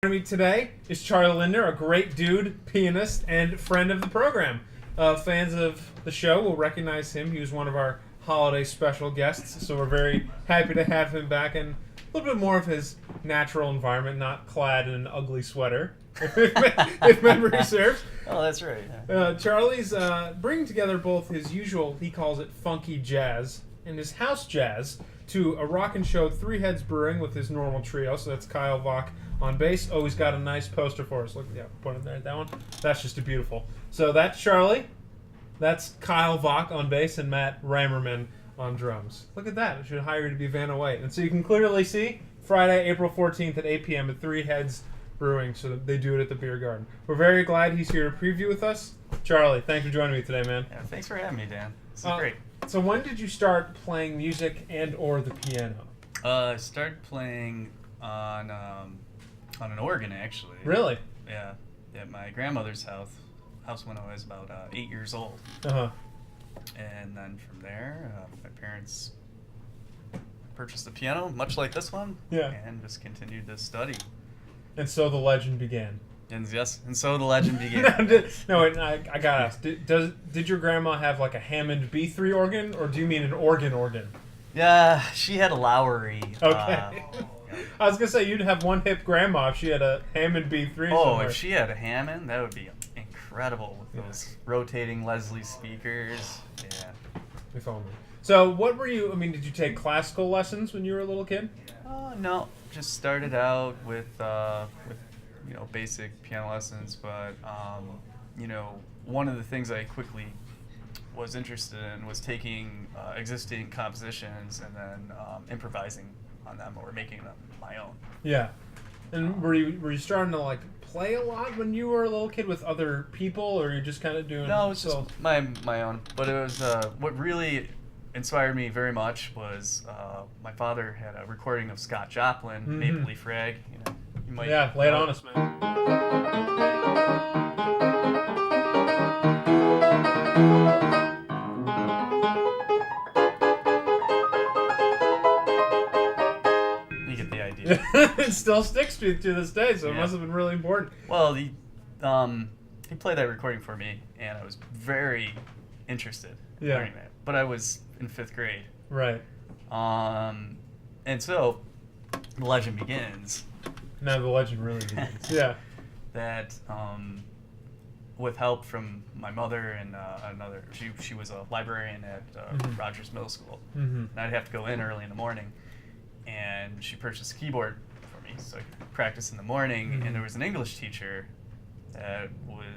Joining me today is Charlie Lindner, a great dude, pianist, and friend of the program. Fans of the show will recognize him. He was one of our holiday special guests, so we're very happy to have him back in a little bit more of his natural environment, not clad in an ugly sweater, if memory serves. Oh, that's right. Yeah. Charlie's bringing together both his usual, he calls it funky jazz, and his house jazz to a rockin' show, Three Heads Brewing, with his normal trio. So that's Kyle Vach on bass. Oh, he's got a nice poster for us. Look, yeah, pointed there at that one. That's just a beautiful. So that's Charlie. That's Kyle Vach on bass and Matt Reimerman on drums. Look at that. I should hire you to be Vanna White. And so you can clearly see Friday, April 14th at 8 p.m. at Three Heads Brewing. So they do it at the beer garden. We're very glad he's here to preview with us. Charlie, thanks for joining me today, man. Yeah, thanks for having me, Dan. This is great. So when did you start playing music and or the piano? I started playing on an organ, actually. Really? Yeah. At my grandmother's house when I was about 8 years old. Uh-huh. And then from there, my parents purchased a piano, much like this one. Yeah. And just continued to study. And so the legend began. And so the legend began. I gotta ask. Did your grandma have like a Hammond B3 organ, or do you mean an organ? Yeah, she had a Lowry. Okay. I was gonna say you'd have one hip grandma if she had a Hammond B3. Oh, somewhere. if she had a Hammond, that would be incredible with those rotating Leslie speakers. Yeah. If only. So, what were you? I mean, did you take classical lessons when you were a little kid? No, just started out with basic piano lessons, but one of the things I quickly was interested in was taking existing compositions and then improvising on them or making them my own. Yeah. And were you starting to like play a lot when you were a little kid with other people, or you just kind of doing? No, it was just my own. But it was what really inspired me very much was my father had a recording of Scott Joplin, Maple Leaf Rag. You might lay it on us, man. You get the idea. It still sticks to this day, so it must have been really important. Well, he played that recording for me, and I was very interested in learning that. But I was in 5th grade. Right. And so the legend begins. Now the legend really begins. Yeah. That with help from my mother and she was a librarian at Rogers Middle School. And I'd have to go in early in the morning, and she purchased a keyboard for me so I could practice in the morning. And there was an English teacher that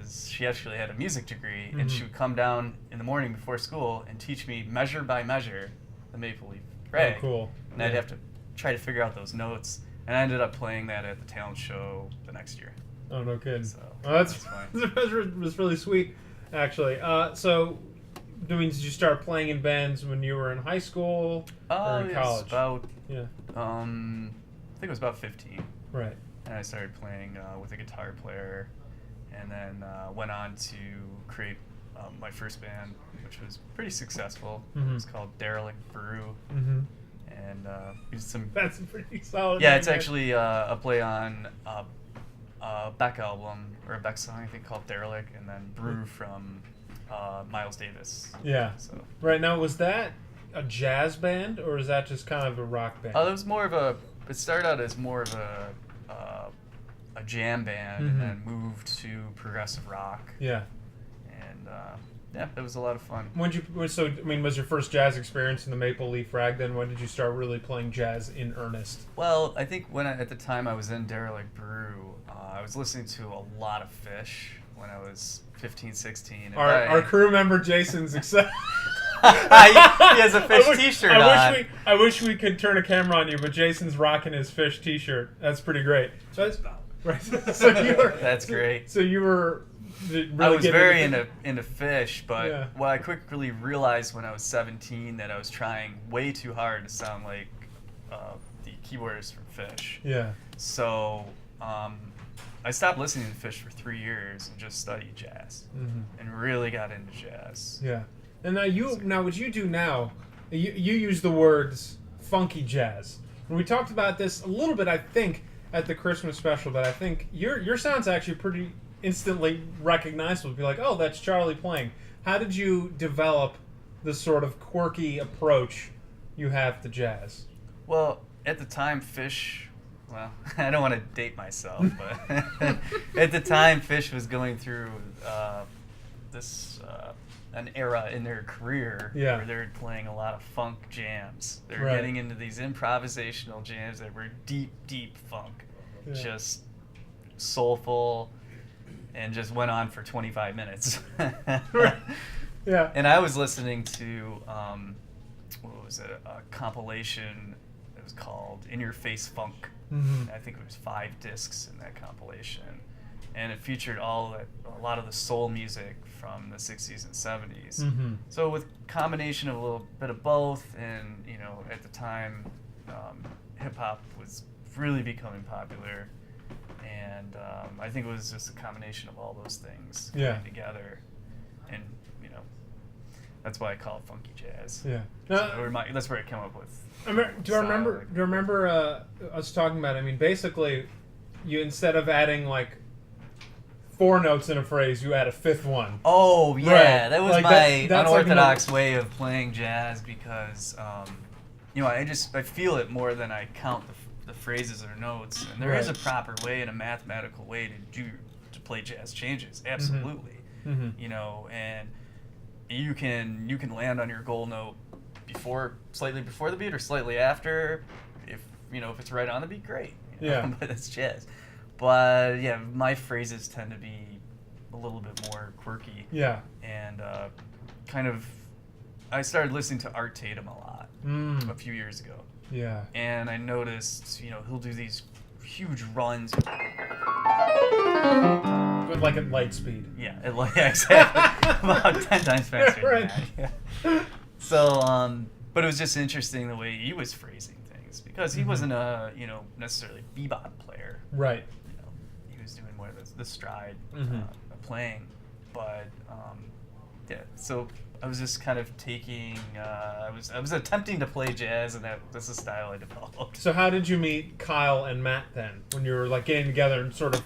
she actually had a music degree, and she would come down in the morning before school and teach me measure by measure the Maple Leaf Rag. Oh, cool. And I'd have to try to figure out those notes, and I ended up playing that at the talent show the next year. Oh, no kidding. So that's fine. That was really sweet, actually. So, did you start playing in bands when you were in high school or in college? I think it was about 15. Right. And I started playing with a guitar player, and then went on to create my first band, which was pretty successul. It was called Derelict Brew. And we did some... That's pretty solid. Yeah, it's actually a play on a Beck album, or a Beck song, I think, called Derelict, and then Brew from Miles Davis. Yeah. So. Right, now, was that a jazz band, or is that just kind of a rock band? It was more of a... It started out as more of a jam band, and then moved to progressive rock. Yeah. And it was a lot of fun. Was your first jazz experience in the Maple Leaf Rag then? When did you start really playing jazz in earnest? Well, I think at the time I was in Derelict Brew, I was listening to a lot of Fish when I was 15, 16. Our crew member Jason's excited. He has a Fish t-shirt on. I wish we could turn a camera on you, but Jason's rocking his Fish t-shirt. That's pretty great. Right. That's great. So you were really I was very into Fish, but what I quickly realized when I was 17 that I was trying way too hard to sound like the keyboardist from Fish. Yeah. So I stopped listening to Fish for 3 years and just studied jazz and really got into jazz. Yeah. And now what you do now, you use the words funky jazz. And we talked about this a little bit, I think, at the Christmas special that I think your sound's actually pretty instantly recognizable. Be like, oh, that's Charlie playing. How did you develop the sort of quirky approach you have to jazz? Well, at the time, Fish, well, I don't want to date myself, but at the time, Fish was going through an era in their career where they're playing a lot of funk jams. They're getting into these improvisational jams that were deep, deep funk, just soulful, and just went on for 25 minutes. Yeah. And I was listening to, what was it, a compilation that was called In Your Face Funk. I think it was 5 discs in that compilation. And it featured a lot of the soul music from the 60s and 70s. So with combination of a little bit of both, and at the time, hip hop was really becoming popular, and I think it was just a combination of all those things coming together, and that's why I call it funky jazz. Yeah, so that's where I came up with. Do you remember us talking about? I mean, basically, you instead of adding like 4 notes in a phrase, you add a 5th one. Oh yeah, that was like my that's unorthodox like way of playing jazz because I feel it more than I count the phrases or notes, and there is a proper way and a mathematical way to play jazz changes. Absolutely, and you can land on your goal note slightly before the beat or slightly after, if it's right on the beat, great. But it's jazz. But yeah, my phrases tend to be a little bit more quirky. Yeah. And I started listening to Art Tatum a lot a few years ago. Yeah. And I noticed, he'll do these huge runs. But like at light speed. Yeah, exactly. About 10 times faster than that. Yeah. So, but it was just interesting the way he was phrasing things because he wasn't a, necessarily bebop player. Right. He was doing more of the stride playing. But, so I was just kind of taking, I was attempting to play jazz, and that's the style I developed. So how did you meet Kyle and Matt then, when you were like getting together and sort of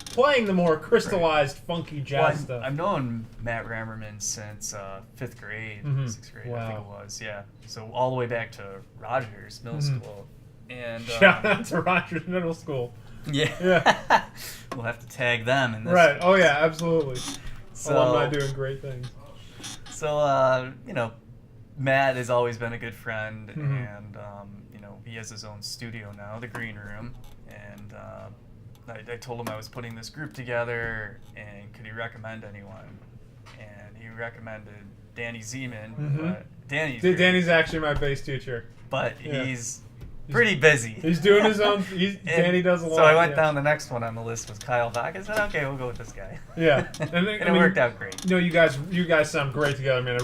playing the more crystallized, funky jazz stuff? I've known Matt Rammerman since 5th grade, 6th grade, I think it was, yeah. So all the way back to Rogers Middle School. And shout out to Rogers Middle School. Yeah. We'll have to tag them in this. Right. Oh yeah, absolutely. So, alumni doing great things. So Matt has always been a good friend, and he has his own studio now, the Green Room, and I told him I was putting this group together, and could he recommend anyone? And he recommended Danny Zeman. But Danny's actually my bass teacher. But he's pretty busy. He's doing his own. Danny does a lot. So I went down. The next one on the list was Kyle Bach. I said, okay, we'll go with this guy. Yeah, and it worked out great. You guys sound great together, man.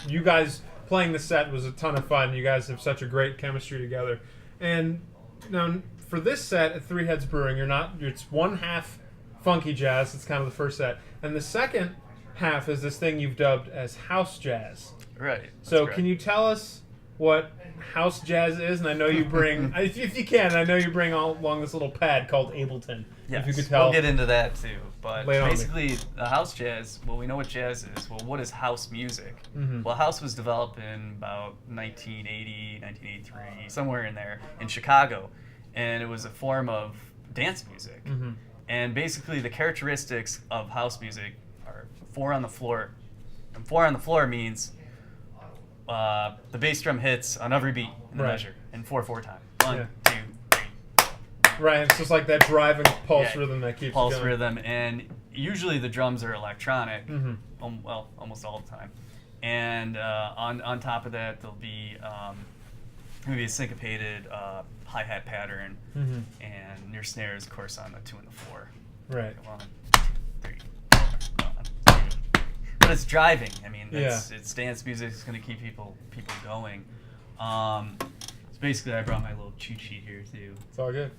You guys playing the set was a ton of fun. You guys have such a great chemistry together. And now for this set at Three Heads Brewing, it's one half funky jazz. It's kind of the first set, and the second half is this thing you've dubbed as house jazz. Right. So can you tell us what house jazz is? And I know you bring, if you can, I know you bring all along this little pad called ABLETON. Yes, if you could tell. We'll get into that too. But basically, the house jazz, well, we know what jazz is. Well, what is house music? Well, house was developed in about 1980, 1983, somewhere in there, in Chicago. And it was a form of dance music. And basically, the characteristics of house music are 4 on the floor. And 4 on the floor means the bass drum hits on every beat in the measure in 4/4 time. 1, 2, 3. Right, it's just like that driving pulse rhythm that keeps pulse going. rhythm, and usually the drums are electronic. Well, almost all the time. And on top of that, there'll be maybe a syncopated hi-hat pattern, and your snares, of course, on the 2 and the 4. Right. 1, 2, 3, 4, 1, 2. But it's driving. I mean, it's dance music. It's going to keep people going. So basically, I brought my little cheat sheet here too. It's all good.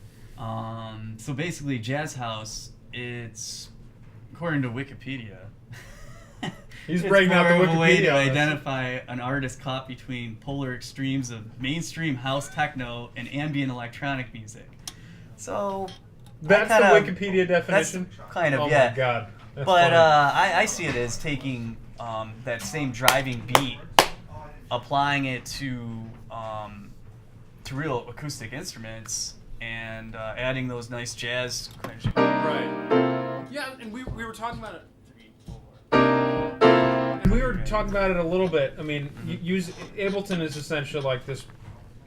So basically, jazz house, it's according to Wikipedia. He's breaking out the Wikipedia. A way to identify an artist caught between polar extremes of mainstream house techno and ambient electronic music. So That's the Wikipedia definition? That's kind of, oh yeah. my God. That's but funny. I see it as taking that same driving beat, applying it to real acoustic instruments, and adding those nice jazz. Right. Yeah, and we were talking about it. And we were talking about it a little bit. I mean, Ableton is essentially like this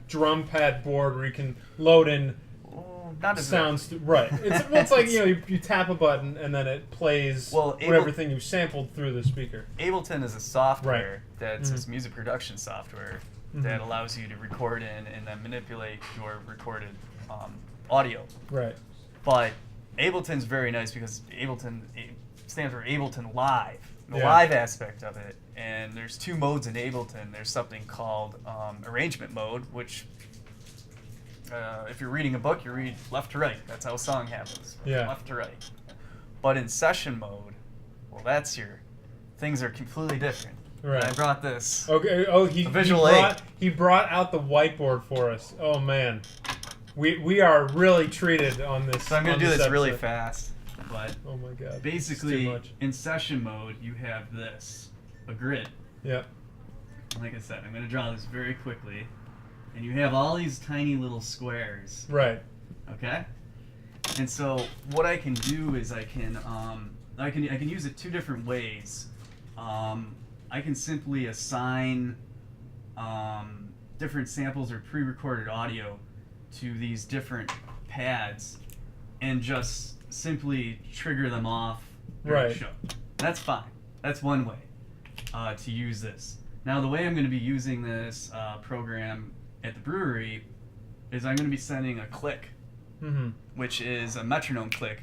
drum pad board where you can load in Not as sounds. Right. It's like, you tap a button and then it plays whatever thing you sampled through the speaker. Ableton is a software that's this music production software that allows you to record in and then manipulate your recorded audio. Right. But Ableton's very nice because Ableton stands for Ableton Live, the live aspect of it. And there's two modes in Ableton. There's something called arrangement mode, which if you're reading a book, you read left to right. That's how a song happens. Yeah. Left to right. But in session mode, well, things are completely different. Right. And I brought this. Okay. Oh, he brought out the whiteboard for us. Oh man, we are really treated on this. So I'm gonna do this really fast, but oh my God, basically in session mode you have a grid. Yeah. Like I said, I'm gonna draw this very quickly, and you have all these tiny little squares. Right. Okay. And so what I can do is I can use it two different ways. I can simply assign different samples or pre-recorded audio to these different pads and just simply trigger them off during the show. That's fine. That's one way to use this. Now the way I'm going to be using this program at the brewery is I'm going to be sending a click, which is a metronome click,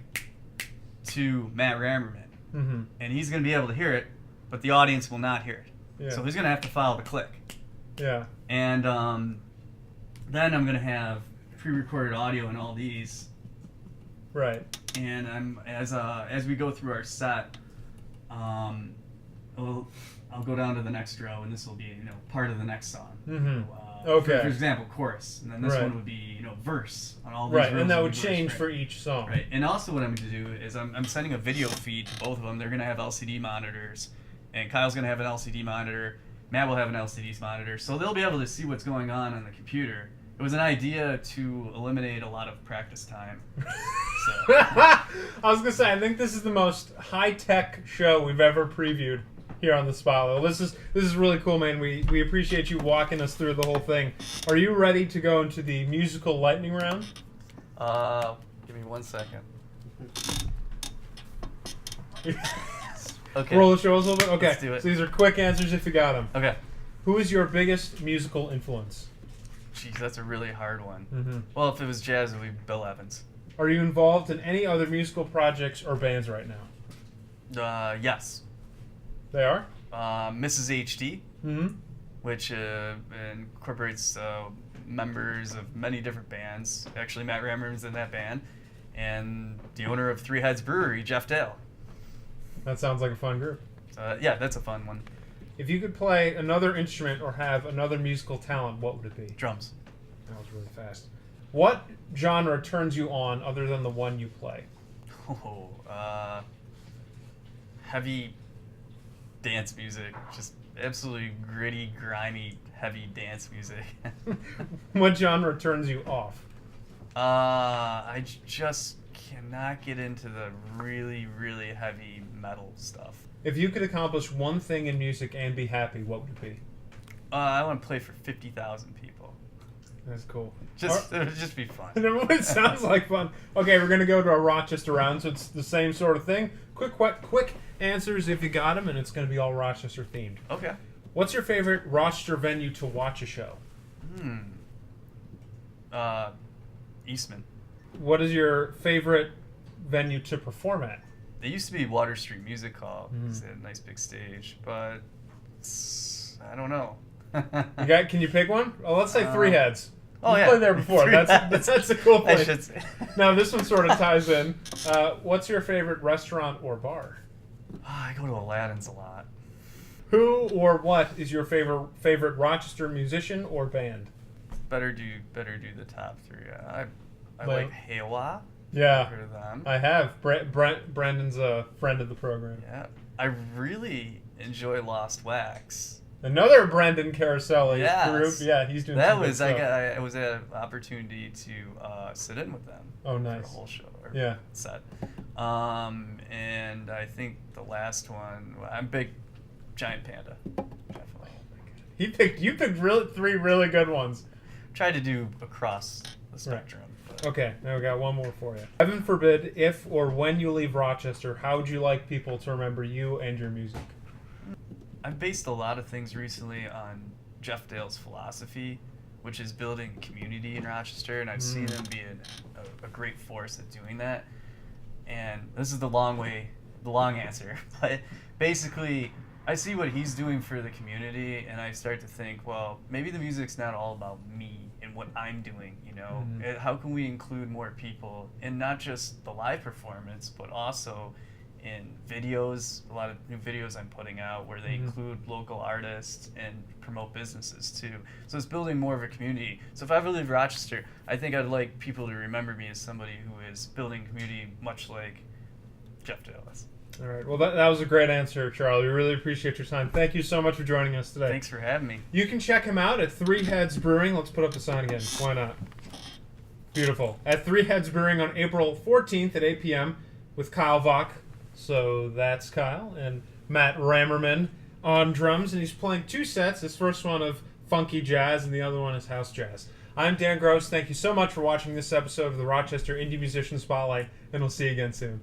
to Matt Rammerman. And he's going to be able to hear it, but the audience will not hear it. Yeah. So he's going to have to follow the click. Yeah. And then I'm going to have pre-recorded audio in all these. Right. And as we go through our set, I'll go down to the next row, and this will be part of the next song. Okay. For example, chorus, and then this one would be verse on all these. Right, rows and that will would be change verse, for each song. Right, and also what I'm going to do is I'm sending a video feed to both of them. They're going to have LCD monitors, and Kyle's going to have an LCD monitor. Matt will have an LCD monitor, so they'll be able to see what's going on the computer. It was an idea to eliminate a lot of practice time. So. I was gonna say, I think this is the most high-tech show we've ever previewed here on the Spotlight. This is really cool, man. We appreciate you walking us through the whole thing. Are you ready to go into the musical lightning round? Give me 1 second. Okay. Roll the shows a little bit. Okay. Let's do it. So these are quick answers if you got them. Okay. Who is your biggest musical influence? Jeez, that's a really hard one. Well, if it was jazz, it would be Bill Evans. Are you involved in any other musical projects or bands right now? Yes. They are? Mrs. HD, which incorporates members of many different bands. Actually, Matt Rammerman's in that band. And the owner of Three Heads Brewery, Jeff Dale. That sounds like a fun group. Yeah, that's a fun one. If you could play another instrument or have another musical talent, what would it be? Drums. That was really fast. What genre turns you on other than the one you play? Heavy dance music. Just absolutely gritty, grimy, heavy dance music. What genre turns you off? I just cannot get into the really, really heavy metal stuff. If you could accomplish one thing in music and be happy, what would it be? I want to play for 50,000 people. That's cool. It would just be fun. It sounds like fun. Okay, we're going to go to a Rochester round, so it's the same sort of thing. Quick answers if you got them, and it's going to be all Rochester themed. Okay. What's your favorite Rochester venue to watch a show? Eastman. What is your favorite venue to perform at? It used to be Water Street Music Hall. It's a nice big stage, but I don't know. Can you pick one? Oh, let's say Three Heads. You've played there before. That's a cool place. I should say. Now this one sort of ties in. What's your favorite restaurant or bar? I go to Aladdin's a lot. Who or what is your favorite Rochester musician or band? Better do the top three. I like Hewa. Yeah, Heard of them? I have. Brandon's a friend of the program. Yeah, I really enjoy Lost Wax. Another Brandon Caroselli Yes. group. Yeah, he's doing That some good was stuff. I was at an opportunity to sit in with them. Oh, For nice. the whole show. Or Yeah. Set. And I think the last one. I'm big Giant Panda. Definitely. You picked three really good ones. Tried to do across the spectrum. But Okay, now we got one more for you. Heaven forbid, if or when you leave Rochester, how would you like people to remember you and your music? I've based a lot of things recently on Jeff Dale's philosophy, which is building community in Rochester, and I've seen him be a great force at doing that. And this is the long answer, but basically, I see what he's doing for the community, and I start to think, well, maybe the music's not all about me and what I'm doing, you know? How can we include more people in not just the live performance, but also in videos, a lot of new videos I'm putting out where they include local artists and promote businesses too. So it's building more of a community. So if I ever leave Rochester, I think I'd like people to remember me as somebody who is building community much like Jeff Dale is. All right. Well, that was a great answer, Charlie. We really appreciate your time. Thank you so much for joining us today. Thanks for having me. You can check him out at Three Heads Brewing. Let's put up the sign again. Why not? Beautiful. At Three Heads Brewing on April 14th at 8 p.m. with Kyle Vach. So that's Kyle and Matt Rammerman on drums, and he's playing two sets. This first one of funky jazz, and the other one is house jazz. I'm Dan Gross. Thank you so much for watching this episode of the Rochester Indie Musician Spotlight, and we'll see you again soon.